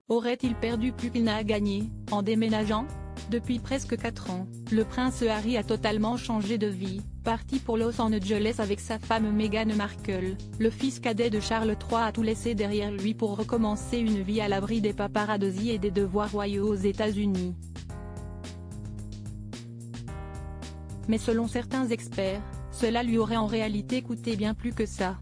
Aurait-il perdu plus qu'il n'a gagné, en déménageant? Depuis presque 4 ans, le prince Harry a totalement changé de vie, parti pour Los Angeles avec sa femme Meghan Markle. Le fils cadet de Charles III a tout laissé derrière lui pour recommencer une vie à l'abri des paparazzis et des devoirs royaux aux États-Unis. Mais selon certains experts, cela lui aurait en réalité coûté bien plus que ça.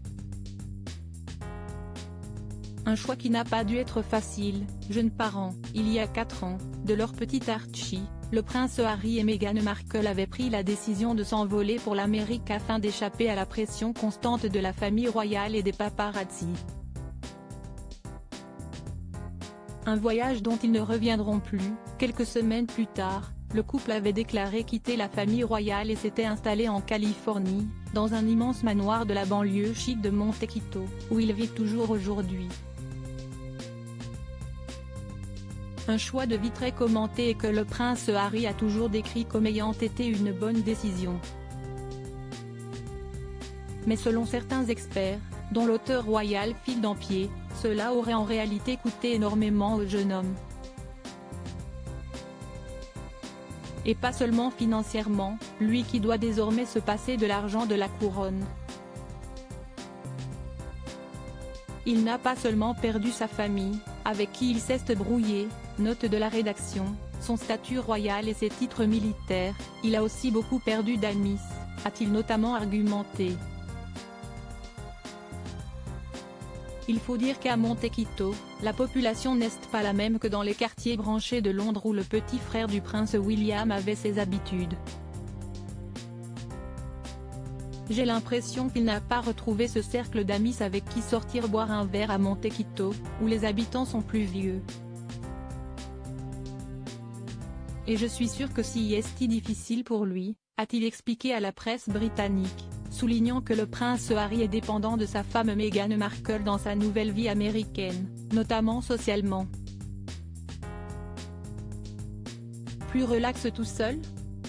Un choix qui n'a pas dû être facile, jeunes parents. Il y a 4 ans, de leur petit Archie, le prince Harry et Meghan Markle avaient pris la décision de s'envoler pour l'Amérique afin d'échapper à la pression constante de la famille royale et des paparazzis. Un voyage dont ils ne reviendront plus. Quelques semaines plus tard, le couple avait déclaré quitter la famille royale et s'était installé en Californie, dans un immense manoir de la banlieue chic de Montecito, où ils vivent toujours aujourd'hui. Un choix de vie très commenté et que le prince Harry a toujours décrit comme ayant été une bonne décision. Mais selon certains experts, dont l'auteur royal Phil Dampier, cela aurait en réalité coûté énormément au jeune homme. Et pas seulement financièrement, lui qui doit désormais se passer de l'argent de la couronne. Il n'a pas seulement perdu sa famille, avec qui il s'est brouillé, note de la rédaction, son statut royal et ses titres militaires, il a aussi beaucoup perdu d'amis, a-t-il notamment argumenté. Il faut dire qu'à Montecito, la population n'est pas la même que dans les quartiers branchés de Londres où le petit frère du prince William avait ses habitudes. J'ai l'impression qu'il n'a pas retrouvé ce cercle d'amis avec qui sortir boire un verre à Montecito, où les habitants sont plus vieux. Et je suis sûr que si est difficile pour lui, a-t-il expliqué à la presse britannique, soulignant que le prince Harry est dépendant de sa femme Meghan Markle dans sa nouvelle vie américaine, notamment socialement. Plus relax tout seul?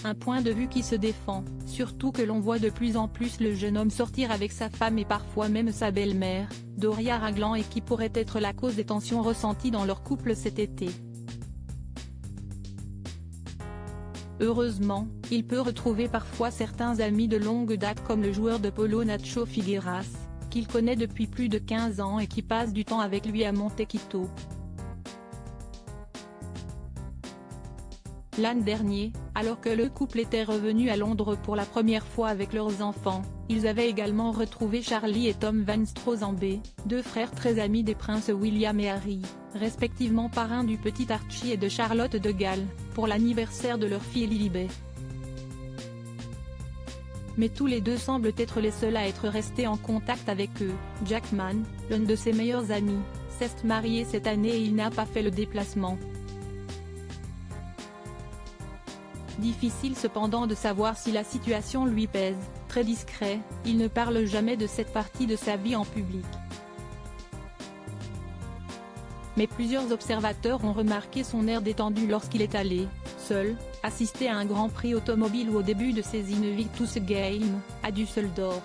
Un point de vue qui se défend, surtout que l'on voit de plus en plus le jeune homme sortir avec sa femme et parfois même sa belle-mère, Doria Ragland, et qui pourrait être la cause des tensions ressenties dans leur couple cet été. Heureusement, il peut retrouver parfois certains amis de longue date comme le joueur de polo Nacho Figueras, qu'il connaît depuis plus de 15 ans et qui passe du temps avec lui à Montecito. L'an dernier, alors que le couple était revenu à Londres pour la première fois avec leurs enfants, ils avaient également retrouvé Charlie et Tom Van Strozambé, deux frères très amis des princes William et Harry, respectivement parrains du petit Archie et de Charlotte de Galles, pour l'anniversaire de leur fille Lilibet. Mais tous les deux semblent être les seuls à être restés en contact avec eux. Jack Mann, l'un de ses meilleurs amis, s'est marié cette année et il n'a pas fait le déplacement. Difficile cependant de savoir si la situation lui pèse. Très discret, il ne parle jamais de cette partie de sa vie en public. Mais plusieurs observateurs ont remarqué son air détendu lorsqu'il est allé, seul, assister à un Grand Prix automobile ou au début de ses Invictus Games, à Düsseldorf.